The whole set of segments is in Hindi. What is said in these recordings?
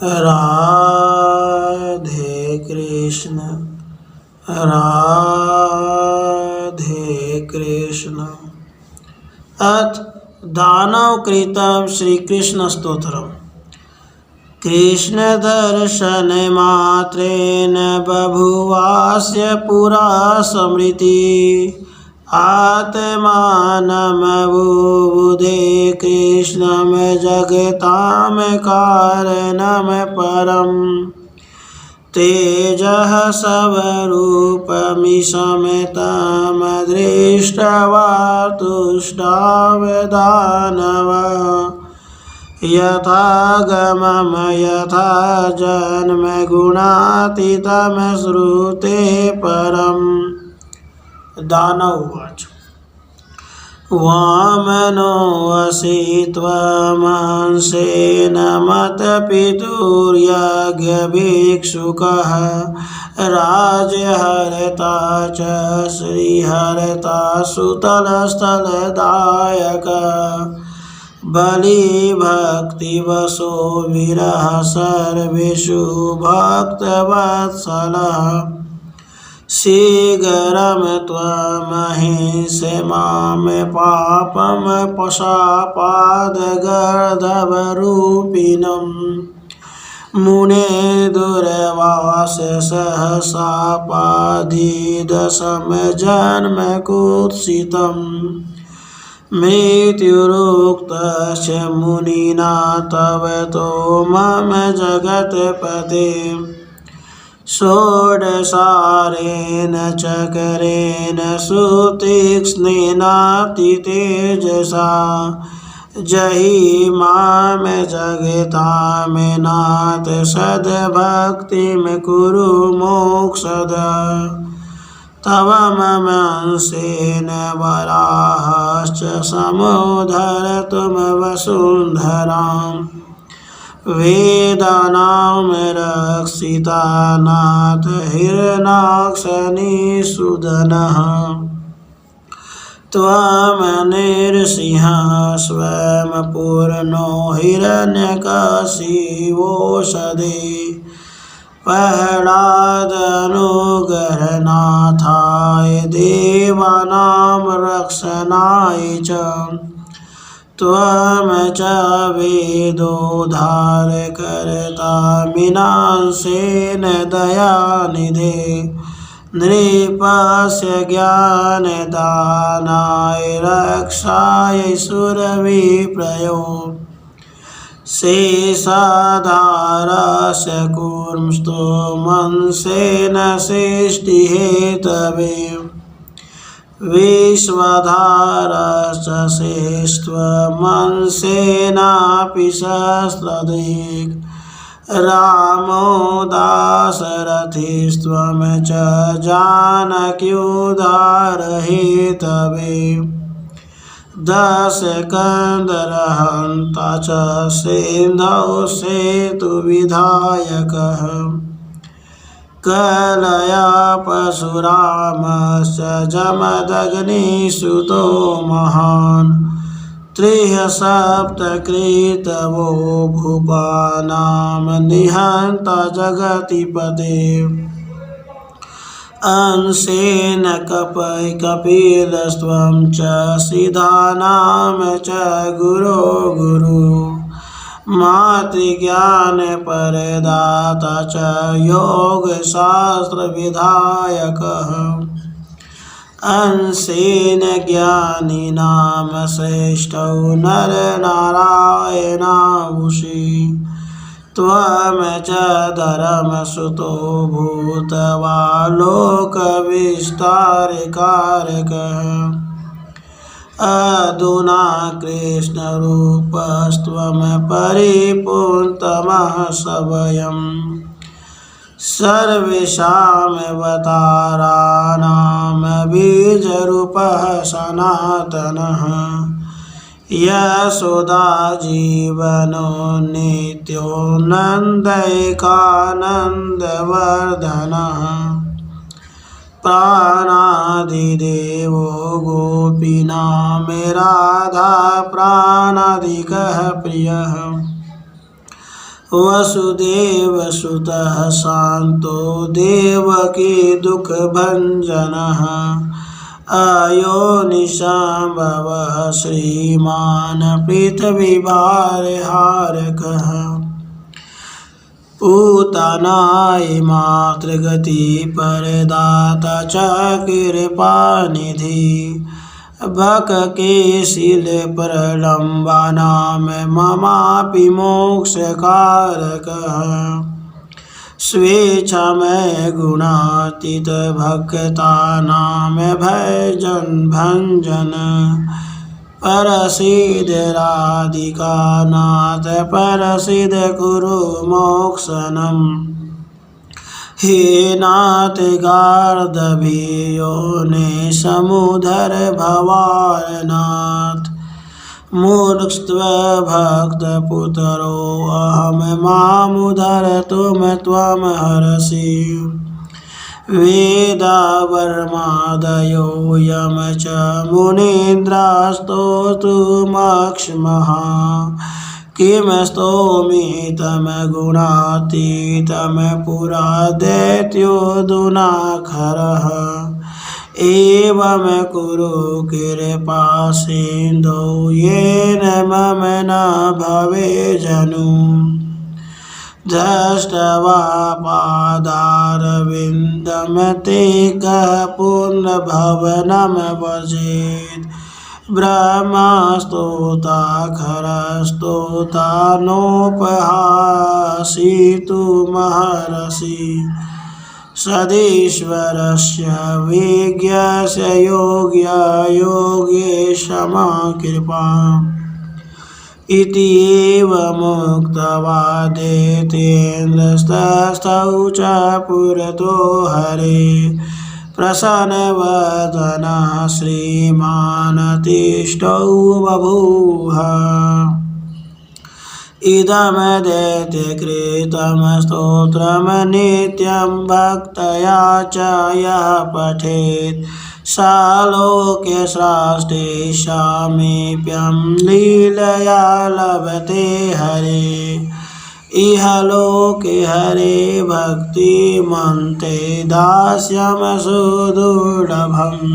राधे कृष्ण राधे कृष्ण। अथ दानवकृतं श्रीकृष्ण स्तोत्रम्। कृष्ण दर्शन मात्रेण बभुवास्य पुरा स्मृति। आत्मानमबुबुधे कृष्णं जगतां कारणं परम्। तेजः स्वरूपमिशं तं दृष्ट्वा तुष्टाव दानवाः। यथागमं यथा जन्म गुणातीतं श्रुते परम्। दानव उवाच वामनोऽसि त्वमंसेन मत्पितुर्यज्ञभिक्षुकः। राज्यहर्ता च श्रीहर्ता सुतलस्थलदायकः। बलिभक्तिवशो वीरः सर्वेषु भक्तवत्सलः। शीघ्रं त्वमहिंसे मां पापं पशापादगर्दभरूपिणम्। मुने दुर्वास सहसापादिदशम जन्म कुत्सितम्। मृत्युरुक्तस्य मुनिना तव तो मम जगत्पते। षोडशारेण चकरेण सुतीक्ष्णेनातितेजसा। जहि मां जगतां नाथ सद्भक्तिं कुरु मोक्षदा। तव ममांसेन वराहश्च समुद्धरतुं वसुन्धराम्। वेदानां रक्षिता नाथ हिरण्याक्षनिषूदनः। त्वं नृसिंहः स्वयं पूर्णो हिरण्यकशिपोषधे। प्रह्लादानुग्रहनाथाय देवानां रक्षणाय च। त्वं च वेदोद्धारकर्ता मीनांसेन दयानिधे। नृपस्य ज्ञानदानाय रक्षाय सुरविप्रयो। शेषाधारस्य कूर्मस्तुमंसेन सृष्टिहेतवे। विश्वधारश्च शेषत्वमंसेनापि सहस्रदिक्। रामो दाशरथिस्त्वं च जानक्युद्धारहेतवे। दशकन्दर्हन्ता च सिन्धौ सेतुविधायकः। कलया परशुरामश्च जमदग्निसुतो महान्। त्रिः सप्तकृतवो भूपानां निहन्ता जगतिपते। अंशेन कपिलस्त्वं च सिद्धानां च गुरो गुरु। मातृज्ञानप्रदाता च योगशास्त्रविधायकः। अंशेन ज्ञानिनां श्रेष्ठो नरनारायणावुषि। त्वं च धर्मसुतो भूत्वा लोकविस्तारकारकः। अधुना कृष्णरूपस्त्वं परिपूर्णतमः सवयम्। सर्वेषामवताराणां बीजरूपः सनातनः। यशोदाजीवनो नित्यो नन्दैकानन्दवर्धनः। प्राणादिदेवो गोपीनां राधा प्राणादिकः प्रियः। वसुदेव सुतः शान्तो देवकी दुःखभञ्जनः अयोनिशाम्भवः श्रीमान् पृथ्वीभारहारकः पूतनाय मातृगति परदाता च कृपानिधि भक्केशिल प्रलम्बानां ममापि मोक्षकारकः स्वेच्छामय गुणातीत भक्तानां भजन परसिद्ध राधिकानाथ परसिद्ध कुरु मोक्षणम् हे नाथ गार्दभीयोने समुधर भवारनाथ मूर्खस्त्व भक्तपुतरो अहं मामुदर तुम त्वं हरसि वेदावर्मादयो यम च मुनीन्द्रास्तोतुमक्ष्मः किं स्तोमि तं गुणातीतं पुरा दैत्योऽधुनाखरः एवं कुरु कृपा सिन्धो येन मम न भवेज्जनु दृष्ट्वा पादारविन्दं ते कः पुण्यभवनं व्रजेत् ब्रह्मस्तोता खरस्तोता नोपहासितु महर्षि सदीश्वरस्य विज्ञस्य योग्य योगेशमा कृपा इति एवमुक्त्वा दैत्येन्द्रस्तस्थौ च पुरतो हरे प्रसन्नवदनः श्रीमान् तिष्ठौ बभूव इदं दैत्यकृतं स्तोत्रं नित्यं भक्त्या च यः पठेत् सालोक्य साष्टेशामीप्यं लीलया लभते हरे इह लोके हरे भक्तिमन्ते दास्यं सुदुर्लभम्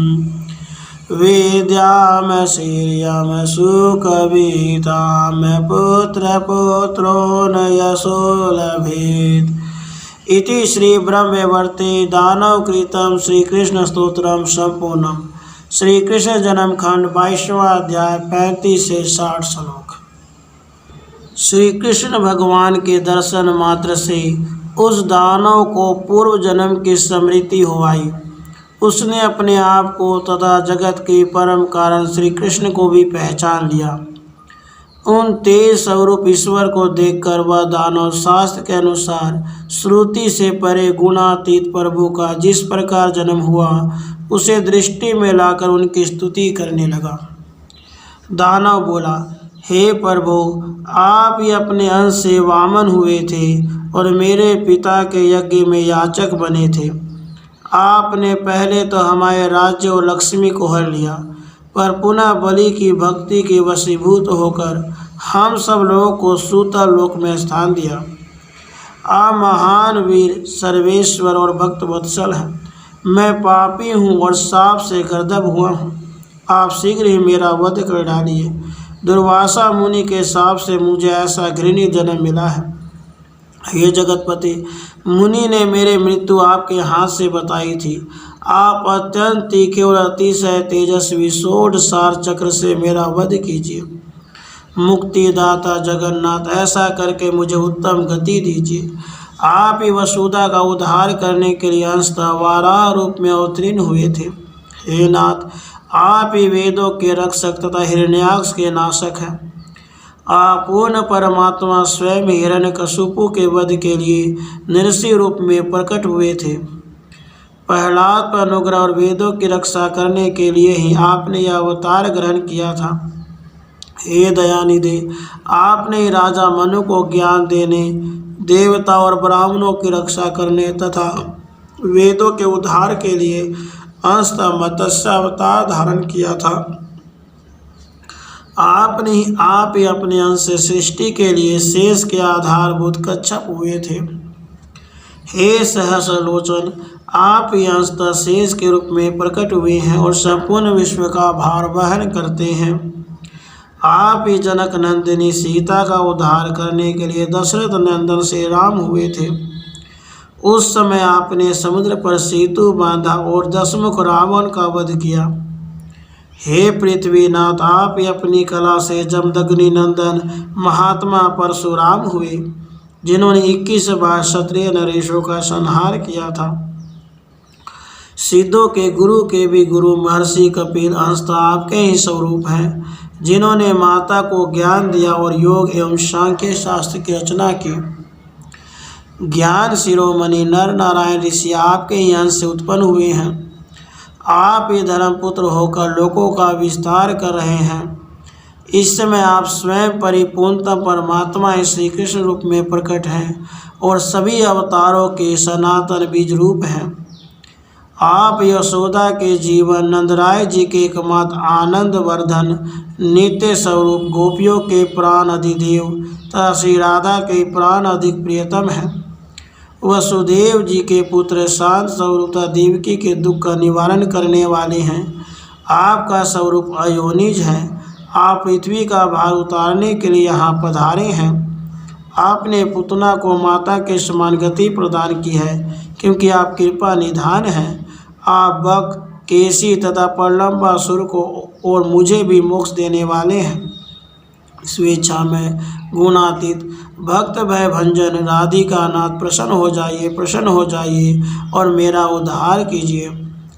विद्यां श्रियं सुखवितां पुत्रपुत्रो न यशो लभेत् इति श्री ब्रह्मवैवर्ते दानवकृतं श्री कृष्ण स्तोत्रम संपूर्णम। श्री कृष्ण जन्म खंड 22वां अध्याय 35 से 60 श्लोक। श्री कृष्ण भगवान के दर्शन मात्र से उस दानव को पूर्व जन्म की स्मृति हो आई। उसने अपने आप को तथा जगत के परम कारण श्री कृष्ण को भी पहचान लिया। उन तेज स्वरूप ईश्वर को देखकर वह दानव शास्त्र के अनुसार श्रुति से परे गुणातीत प्रभु का जिस प्रकार जन्म हुआ उसे दृष्टि में लाकर उनकी स्तुति करने लगा। दानव बोला, हे प्रभु, आप ही अपने अंश से वामन हुए थे और मेरे पिता के यज्ञ में याचक बने थे। आपने पहले तो हमारे राज्य और लक्ष्मी को हर लिया, पर पुनः बलि की भक्ति के वशीभूत होकर हम सब लोगों को सूतल लोक में स्थान दिया। आप महान वीर, सर्वेश्वर और भक्त वत्सल हैं। मैं पापी हूँ और शाप से गर्दभ हुआ हूँ। आप शीघ्र ही मेरा वध कर डालिए। दुर्वासा मुनि के शाप से मुझे ऐसा घृणित जन्म मिला है। हे जगतपति, मुनि ने मेरे मृत्यु आपके हाथ से बताई थी। आप अत्यंत तीखे और अतिशय तेजस्वी षोडशार चक्र से मेरा वध कीजिए। मुक्तिदाता जगन्नाथ, ऐसा करके मुझे उत्तम गति दीजिए। आप ही वसुधा का उद्धार करने के लिए अंशतः वाराह रूप में अवतीर्ण हुए थे। हे नाथ, आप ही वेदों के रक्षक तथा हिरण्याक्ष के नाशक हैं। आप पूर्ण परमात्मा स्वयं हिरण्यकशिपु के वध के लिए नृसिंह रूप में प्रकट हुए थे। प्रहलाद पर अनुग्रह और वेदों की रक्षा करने के लिए ही आपने यह अवतार ग्रहण किया था। हे दयानिधे, आपने ही राजा मनु को ज्ञान देने, देवता और ब्राह्मणों की रक्षा करने तथा वेदों के उद्धार के लिए अंशतः मत्स्य अवतार धारण किया था। आपने ही आप ही अपने अंश से सृष्टि के लिए शेष के आधारभूत कच्छप हुए थे। हे सहस्रलोचन, आप ही अंशतः शेष के रूप में प्रकट हुए हैं और संपूर्ण विश्व का भार वहन करते हैं। आप ही जनक नंदिनी सीता का उद्धार करने के लिए दशरथ नंदन से राम हुए थे। उस समय आपने समुद्र पर सेतु बांधा और दशमुख रावण का वध किया। हे पृथ्वीनाथ, आप ही अपनी कला से जमदग्नि नंदन महात्मा परशुराम हुए, जिन्होंने 21 बार क्षत्रिय नरेशों का संहार किया था। सिद्धों के गुरु के भी गुरु महर्षि कपिल अंशतः आपके ही स्वरूप हैं, जिन्होंने माता को ज्ञान दिया और योग एवं सांख्य शास्त्र की रचना की। ज्ञान शिरोमणि नर नारायण ऋषि आपके ही अंश से उत्पन्न हुए हैं। आप ही धर्मपुत्र होकर लोकों का विस्तार कर रहे हैं। इस समय आप स्वयं परिपूर्णतम परमात्मा श्री कृष्ण रूप में प्रकट हैं और सभी अवतारों के सनातन बीज रूप हैं। आप यशोदा के जीवन, नंदराय जी के एकमात्र आनंद वर्धन नित्य स्वरूप, गोपियों के प्राण अधिदेव तथा श्री राधा के प्राण अधिक प्रियतम हैं। वसुदेव जी के पुत्र शांत स्वरूप तथा देवकी के दुख का निवारण करने वाले हैं। आपका स्वरूप अयोनिज है। आप पृथ्वी का भार उतारने के लिए यहाँ पधारे हैं। आपने पुतना को माता के समान गति प्रदान की है, क्योंकि आप कृपा निधान हैं। आप बक, केसी तथा प्रलंबासुर को और मुझे भी मोक्ष देने वाले हैं। स्वेच्छा में गुणातीत भक्त भय भंजन राधिका नाथ, प्रसन्न हो जाइए, प्रसन्न हो जाइए और मेरा उद्धार कीजिए।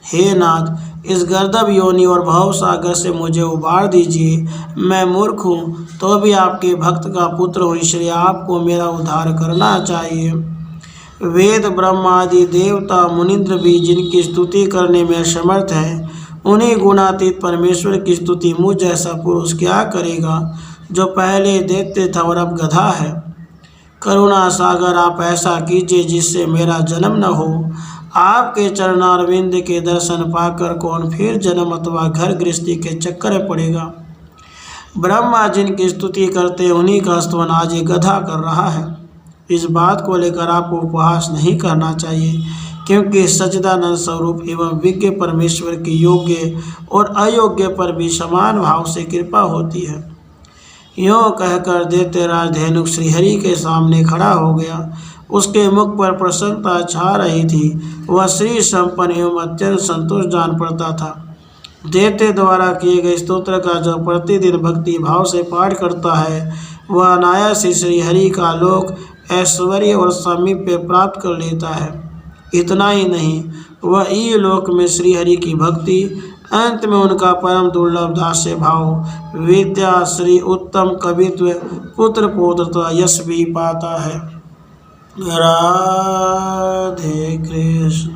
हे नाथ, इस गर्दभ योनि और भव सागर से मुझे उबार दीजिए। मैं मूर्ख हूँ तो भी आपके भक्त का पुत्र हूँ, इसलिए आपको मेरा उद्धार करना चाहिए। वेद ब्रह्म आदि देवता मुनिंद्र भी जिनकी स्तुति करने में समर्थ है, उन्हीं गुणातीत परमेश्वर की स्तुति मुझ जैसा पुरुष क्या करेगा, जो पहले दैत्य था और अब गधा है। करुणा सागर, आप ऐसा कीजिए जिससे मेरा जन्म न हो। आपके चरणारविंद के दर्शन पाकर कौन फिर जन्म अथवा घर गृहस्थी के चक्कर में पड़ेगा। ब्रह्मा जिनकी स्तुति करते उन्हीं का स्तवन आज ये गधा कर रहा है। इस बात को लेकर आपको उपहास नहीं करना चाहिए, क्योंकि सच्चिदानंद स्वरूप एवं विज्ञ परमेश्वर की योग्य और अयोग्य पर भी समान भाव से कृपा होती है। यों कहकर दैत्यराज धेनुक श्रीहरि के सामने खड़ा हो गया। उसके मुख पर प्रसन्नता छा रही थी। वह श्री संपन्न एवं अत्यंत संतोष जान पड़ता था। दैत्य द्वारा किए गए स्तोत्र का जो प्रतिदिन भक्ति भाव से पाठ करता है, वह अनायास ही श्रीहरि का लोक, ऐश्वर्य और सामीप्य प्राप्त कर लेता है। इतना ही नहीं, वह इहलोक में श्रीहरि की भक्ति, अंत में उनका परम दुर्लभ दास्य भाव, विद्या, श्री उत्तम कवित्व, पुत्र पौत्र तथा यश भी पाता है। राधे कृष्ण।